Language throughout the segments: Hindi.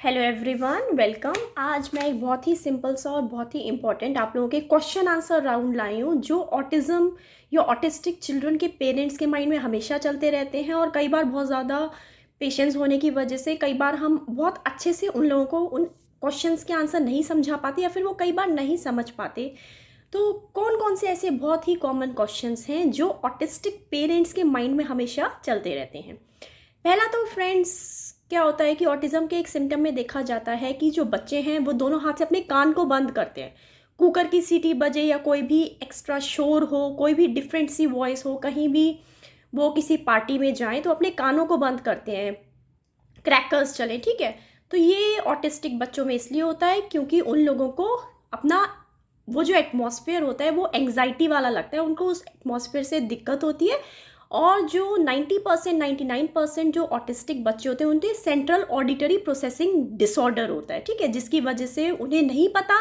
Hello everyone, welcome. आज मैं एक बहुत ही सिंपल सा और बहुत ही इम्पॉर्टेंट आप लोगों के क्वेश्चन आंसर राउंड लाई हूँ जो ऑटिज़म या ऑटिस्टिक चिल्ड्रन के पेरेंट्स के माइंड में हमेशा चलते रहते हैं। और कई बार बहुत ज़्यादा पेशेंस होने की वजह से कई बार हम बहुत अच्छे से उन लोगों को उन क्वेश्चंस के आंसर नहीं समझा पाते या फिर वो कई बार नहीं समझ पाते। तो कौन कौन से ऐसे बहुत ही कॉमन क्वेश्चंस हैं जो ऑटिस्टिक पेरेंट्स के माइंड में हमेशा चलते रहते हैं। पहला तो फ्रेंड्स, क्या होता है कि ऑटिज़म के एक सिम्टम में देखा जाता है कि जो बच्चे हैं वो दोनों हाथ से अपने कान को बंद करते हैं। कुकर की सीटी बजे या कोई भी एक्स्ट्रा शोर हो, कोई भी डिफरेंट सी वॉइस हो, कहीं भी वो किसी पार्टी में जाएं तो अपने कानों को बंद करते हैं, क्रैकर्स चले, ठीक है। तो ये ऑटिस्टिक बच्चों में इसलिए होता है क्योंकि उन लोगों को अपना वो जो एटमॉस्फेयर होता है वो एंग्जाइटी वाला लगता है, उनको उस एटमॉस्फेयर से दिक्कत होती है। और जो 90% 99% जो ऑटिस्टिक बच्चे होते हैं उनके सेंट्रल ऑडिटरी प्रोसेसिंग डिसऑर्डर होता है, ठीक है, जिसकी वजह से उन्हें नहीं पता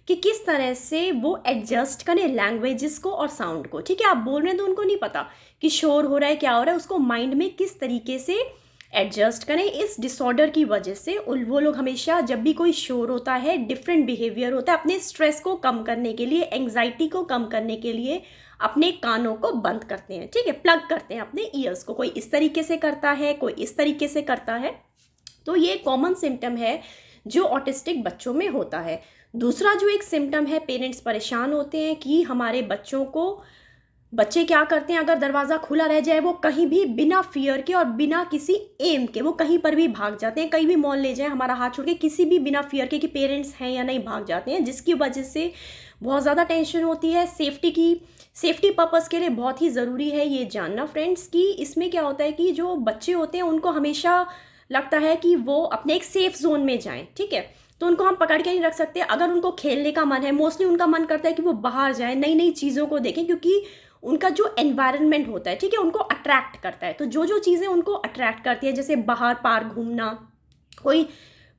कि किस तरह से वो एडजस्ट करें लैंग्वेजेस को और साउंड को, ठीक है। आप बोल रहे हैं तो उनको नहीं पता कि शोर हो रहा है, क्या हो रहा है, उसको माइंड में किस तरीके से एडजस्ट करें। इस डिसऑर्डर की वजह से वो लोग हमेशा जब भी कोई शोर होता है, डिफरेंट बिहेवियर होता है, अपने स्ट्रेस को कम करने के लिए, एंग्जाइटी को कम करने के लिए अपने कानों को बंद करते हैं, ठीक है, प्लग करते हैं अपने ईयर्स को। कोई इस तरीके से करता है, कोई इस तरीके से करता है। तो ये कॉमन सिम्टम है जो ऑटिस्टिक बच्चों में होता है। दूसरा जो एक सिम्टम है, पेरेंट्स परेशान होते हैं कि हमारे बच्चे क्या करते हैं, अगर दरवाज़ा खुला रह जाए वो कहीं भी बिना फियर के और बिना किसी एम के वो कहीं पर भी भाग जाते हैं। कहीं भी मॉल ले जाएं, हमारा हाथ छोड़ के, किसी भी बिना फियर के कि पेरेंट्स हैं या नहीं, भाग जाते हैं, जिसकी वजह से बहुत ज़्यादा टेंशन होती है। सेफ्टी पर्पज़ के लिए बहुत ही ज़रूरी है ये जानना फ्रेंड्स कि इसमें क्या होता है कि जो बच्चे होते हैं उनको हमेशा लगता है कि वो अपने एक सेफ जोन में जाएं, ठीक है। तो उनको हम पकड़ के नहीं रख सकते। अगर उनको खेलने का मन है, मोस्टली उनका मन करता है कि वो बाहर जाएं, नई नई चीज़ों को देखें, क्योंकि उनका जो एनवायरनमेंट होता है, ठीक है, उनको अट्रैक्ट करता है। तो जो जो चीज़ें उनको अट्रैक्ट करती है, जैसे बाहर पार्क घूमना, कोई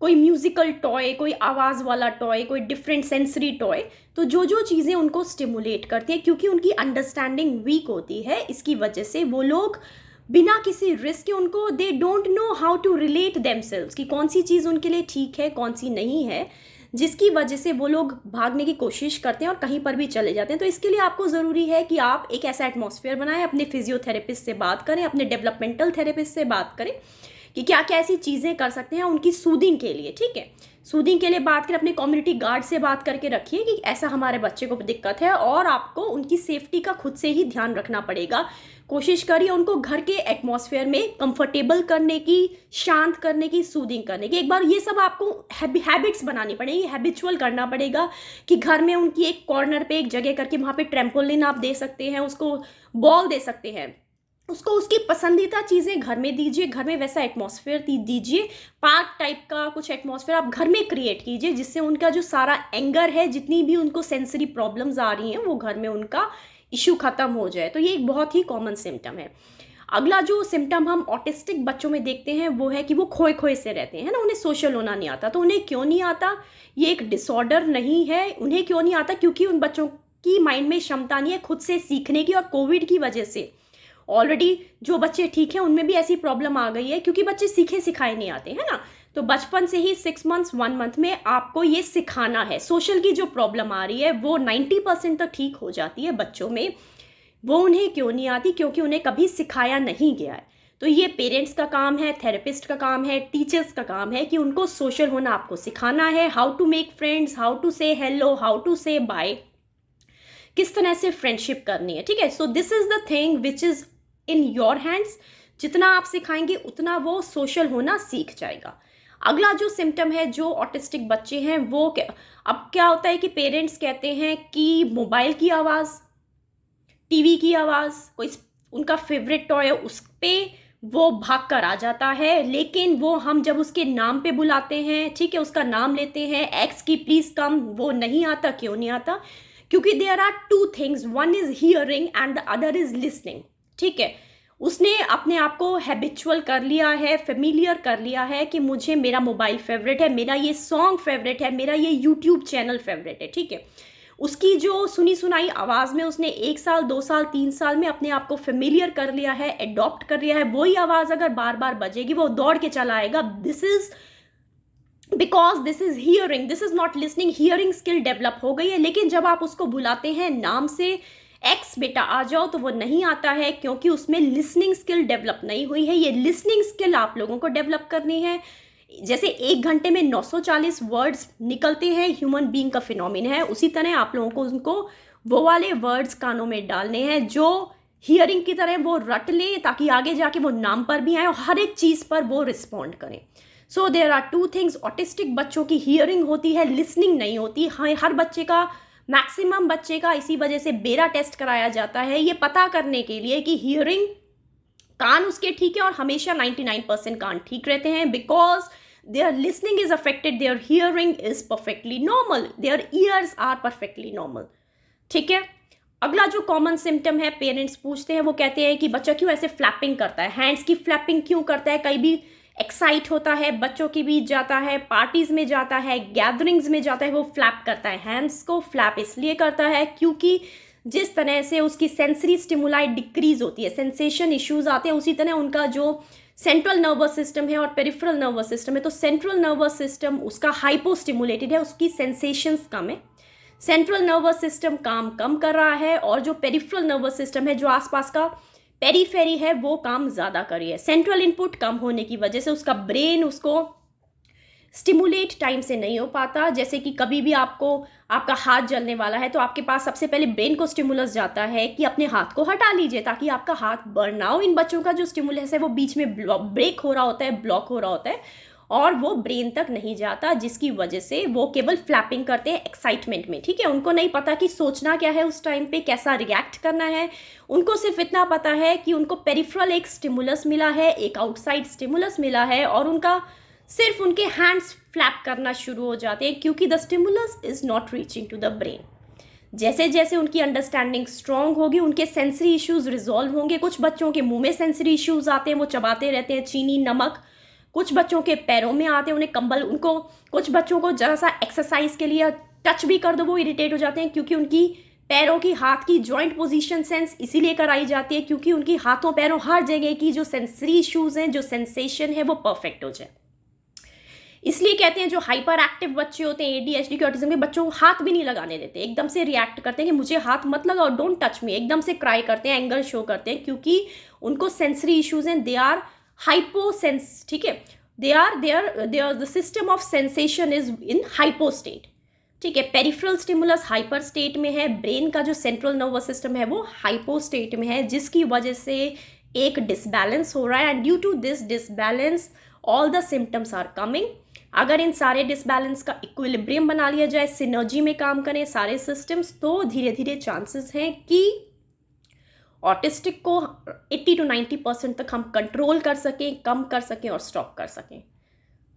कोई म्यूजिकल टॉय, कोई आवाज़ वाला टॉय, कोई डिफरेंट सेंसरी टॉय, तो जो जो चीज़ें उनको स्टिमुलेट करती हैं, क्योंकि उनकी अंडरस्टैंडिंग वीक होती है, इसकी वजह से वो लोग बिना किसी रिस्क के, उनको they don't know how to relate themselves कि कौन सी चीज़ उनके लिए ठीक है, कौन सी नहीं है, जिसकी वजह से वो लोग भागने की कोशिश करते हैं और कहीं पर भी चले जाते हैं। तो इसके लिए आपको ज़रूरी है कि आप एक ऐसा एटमॉस्फेयर बनाएं, अपने फिजियोथेरेपिस्ट से बात करें, अपने डेवलपमेंटल थेरेपिस्ट से बात करें कि क्या क्या ऐसी चीज़ें कर सकते हैं उनकी सूदिंग के लिए, ठीक है। सूदिंग के लिए बात करें, अपने कम्युनिटी गार्ड से बात करके रखिए कि ऐसा हमारे बच्चे को दिक्कत है और आपको उनकी सेफ्टी का खुद से ही ध्यान रखना पड़ेगा। कोशिश करिए उनको घर के एटमॉस्फेयर में कंफर्टेबल करने की, शांत करने की, सूदिंग करने की। एक बार ये सब आपको हैबिट्स बनानी पड़ेगी, हैबिचुअल करना पड़ेगा कि घर में उनकी एक कॉर्नर पे एक जगह करके वहाँ पे ट्रैम्पोलिन आप दे सकते हैं, उसको बॉल दे सकते हैं, उसको उसकी पसंदीदा चीज़ें घर में दीजिए, घर में वैसा एटमॉस्फेयर दीजिए, पार्क टाइप का कुछ एटमॉस्फेयर आप घर में क्रिएट कीजिए, जिससे उनका जो सारा एंगर है, जितनी भी उनको सेंसरी प्रॉब्लम्स आ रही हैं, वो घर में उनका इशू खत्म हो जाए। तो ये एक बहुत ही कॉमन सिम्टम है। अगला जो सिम्टम हम ऑटिस्टिक बच्चों में देखते हैं वो है कि वो खोए खोए से रहते हैं ना, उन्हें सोशल होना नहीं आता। तो उन्हें क्यों नहीं आता, ये एक डिसऑर्डर नहीं है। उन्हें क्यों नहीं आता, क्योंकि उन बच्चों की माइंड में क्षमता नहीं है खुद से सीखने की। और कोविड की वजह से ऑलरेडी जो बच्चे ठीक हैं उनमें भी ऐसी प्रॉब्लम आ गई है, क्योंकि बच्चे सीखे सिखाए नहीं आते हैं ना। तो बचपन से ही 6 मंथ्स 1 मंथ में आपको ये सिखाना है। सोशल की जो प्रॉब्लम आ रही है वो 90% तक ठीक हो जाती है बच्चों में। वो उन्हें क्यों नहीं आती, क्योंकि उन्हें कभी सिखाया नहीं गया है। तो ये पेरेंट्स का काम है, थेरेपिस्ट का काम है, टीचर्स का काम है कि उनको सोशल होना आपको सिखाना है। How to make friends, how to say hello, how to say bye, किस तरह से फ्रेंडशिप करनी है, ठीक है। So this is the thing which is in your hands. जितना आप सिखाएंगे उतना वो सोशल होना सीख जाएगा। अगला जो सिम्टम है जो ऑटिस्टिक बच्चे हैं वो अब क्या होता है कि पेरेंट्स कहते हैं कि मोबाइल की आवाज़, टीवी की आवाज़, कोई उनका फेवरेट टॉय है, उस पर वो भाग कर आ जाता है। लेकिन वो हम जब उसके नाम पे बुलाते हैं, ठीक है, उसका नाम लेते हैं, एक्स की प्लीज़ कम, वो नहीं आता। क्यों नहीं आता, क्योंकि there are 2 things, one is hearing and the other is listening, ठीक है। उसने अपने आप को हैबिचुअल कर लिया है, फेमिलियर कर लिया है कि मुझे मेरा मोबाइल फेवरेट है, मेरा ये सॉन्ग फेवरेट है, मेरा ये यूट्यूब चैनल फेवरेट है, ठीक है। उसकी जो सुनी सुनाई आवाज़ में उसने 1 साल 2 साल 3 साल में अपने आप को फेमिलियर कर लिया है, एडॉप्ट कर लिया है। वही आवाज़ अगर बार बार बजेगी वो दौड़ के चला आएगा। This is because this is hearing, this is not listening. Hearing skill develop हो गई है, लेकिन जब आप उसको बुलाते हैं नाम से, एक्स बेटा आ जाओ, तो वो नहीं आता है, क्योंकि उसमें लिसनिंग स्किल डेवलप नहीं हुई है। ये लिसनिंग स्किल आप लोगों को डेवलप करनी है। जैसे 1 घंटे में 940 वर्ड्स निकलते हैं, ह्यूमन बीइंग का फिनोमिन है, उसी तरह आप लोगों को उनको वो वाले वर्ड्स कानों में डालने हैं जो हियरिंग की तरह वो रट ले, ताकि आगे जाके वो नाम पर भी आए और हर एक चीज़ पर वो रिस्पॉन्ड करें। So there are 2 things. Autistic बच्चों की हियरिंग होती है, लिसनिंग नहीं होती। हर बच्चे का, मैक्सिमम बच्चे का, इसी वजह से बेरा टेस्ट कराया जाता है, ये पता करने के लिए कि हियरिंग, कान उसके ठीक है, और हमेशा 99% कान ठीक रहते हैं, because their listening is affected, their hearing is perfectly normal, their ears are perfectly normal. ठीक है। अगला जो कॉमन सिम्टम है, पेरेंट्स पूछते हैं, वो कहते हैं कि बच्चा क्यों ऐसे फ्लैपिंग करता है, हैंड्स की फ्लैपिंग क्यों करता है, कहीं भी एक्साइट होता है, बच्चों के बीच जाता है, पार्टीज में जाता है, गैदरिंग्स में जाता है, वो फ्लैप करता है। हैंड्स को फ्लैप इसलिए करता है क्योंकि जिस तरह से उसकी सेंसरी स्टिमुलाई डिक्रीज होती है, सेंसेशन इश्यूज आते हैं, उसी तरह उनका जो सेंट्रल नर्वस सिस्टम है और पेरिफेरल नर्वस सिस्टम है, तो सेंट्रल नर्वस सिस्टम उसका हाइपो स्टिमुलेटेड है, उसकी सेंसेशंस कम है। सेंट्रल नर्वस सिस्टम काम कम कर रहा है, और जो पेरिफेरल नर्वस सिस्टम है, जो आसपास का पेरीफेरी है, वो काम ज़्यादा कर रही है। सेंट्रल इनपुट कम होने की वजह से उसका ब्रेन उसको स्टिमुलेट टाइम से नहीं हो पाता। जैसे कि कभी भी आपको, आपका हाथ जलने वाला है, तो आपके पास सबसे पहले ब्रेन को स्टिमुलस जाता है कि अपने हाथ को हटा लीजिए ताकि आपका हाथ बर्न ना हो। इन बच्चों का जो स्टिमुलस है वो बीच में ब्रेक हो रहा होता है, ब्लॉक हो रहा होता है, और वो ब्रेन तक नहीं जाता, जिसकी वजह से वो केवल फ्लैपिंग करते हैं एक्साइटमेंट में। ठीक है। उनको नहीं पता कि सोचना क्या है उस टाइम पे, कैसा रिएक्ट करना है। उनको सिर्फ इतना पता है कि उनको पेरिफेरल एक स्टिमुलस मिला है, एक आउटसाइड स्टिमुलस मिला है, और उनका सिर्फ उनके हैंड्स फ्लैप करना शुरू हो जाते हैं, क्योंकि the stimulus is not reaching to the brain. जैसे जैसे उनकी अंडरस्टैंडिंग स्ट्रांग होगी, उनके सेंसरी इश्यूज रिजॉल्व होंगे। कुछ बच्चों के मुंह में सेंसरी इश्यूज आते हैं, वो चबाते रहते हैं चीनी, नमक। कुछ बच्चों के पैरों में आते हैं, उन्हें कंबल, उनको, कुछ बच्चों को जरा सा एक्सरसाइज के लिए टच भी कर दो वो इरिटेट हो जाते हैं, क्योंकि उनकी पैरों की, हाथ की जॉइंट पोजीशन सेंस इसीलिए कराई जाती है क्योंकि उनकी हाथों पैरों हर जगह की जो सेंसरी इश्यूज हैं, जो सेंसेशन है, वो परफेक्ट हो जाए। इसलिए कहते हैं जो हाइपर एक्टिव बच्चे होते हैं, ADHD के, ऑटिज्म के बच्चों को हाथ भी नहीं लगाने देते, एकदम से रिएक्ट करते हैं कि मुझे हाथ मत लगाओ, डोंट टच मी, एकदम से क्राई करते हैं, एंगर शो करते हैं, क्योंकि उनको सेंसरी इश्यूज हैं, दे आर हाइपोसेंस। ठीक है। They are the system of sensation is in hypo state. ठीक है। पेरिफेरल स्टिमुलस हाइपर स्टेट में है, ब्रेन का जो सेंट्रल नर्वस सिस्टम है वो हाइपो स्टेट में है, जिसकी वजह से एक डिसबैलेंस हो रहा है, and due to this disbalance all the symptoms are coming. अगर इन सारे डिसबैलेंस का इक्विलिब्रियम बना लिया जाए, सिनर्जी में काम करें सारे सिस्टम्स, तो धीरे धीरे चांसेस हैं कि ऑटिस्टिक को 80 to 90% तक हम कंट्रोल कर सकें, कम कर सकें और स्टॉप कर सकें।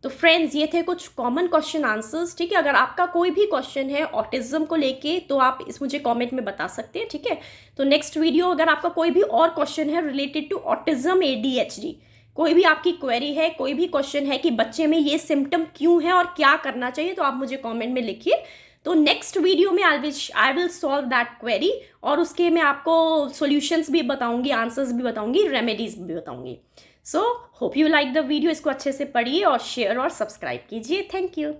तो फ्रेंड्स, ये थे कुछ कॉमन क्वेश्चन आंसर्स। ठीक है। अगर आपका कोई भी क्वेश्चन है ऑटिज्म को लेके, तो आप इस मुझे कमेंट में बता सकते हैं। ठीक है। तो नेक्स्ट वीडियो, अगर आपका कोई भी और क्वेश्चन है रिलेटेड टू ऑटिज्म, ADHD, कोई भी आपकी क्वेरी है, कोई भी क्वेश्चन है कि बच्चे में ये सिम्टम क्यों है और क्या करना चाहिए, तो आप मुझे कमेंट में लिखिए। तो नेक्स्ट वीडियो में I will solve that query, और उसके मैं आपको सॉल्यूशंस भी बताऊंगी, आंसर्स भी बताऊंगी, रेमेडीज भी बताऊंगी। So hope you like the video. इसको अच्छे से पढ़िए और शेयर और सब्सक्राइब कीजिए। Thank you.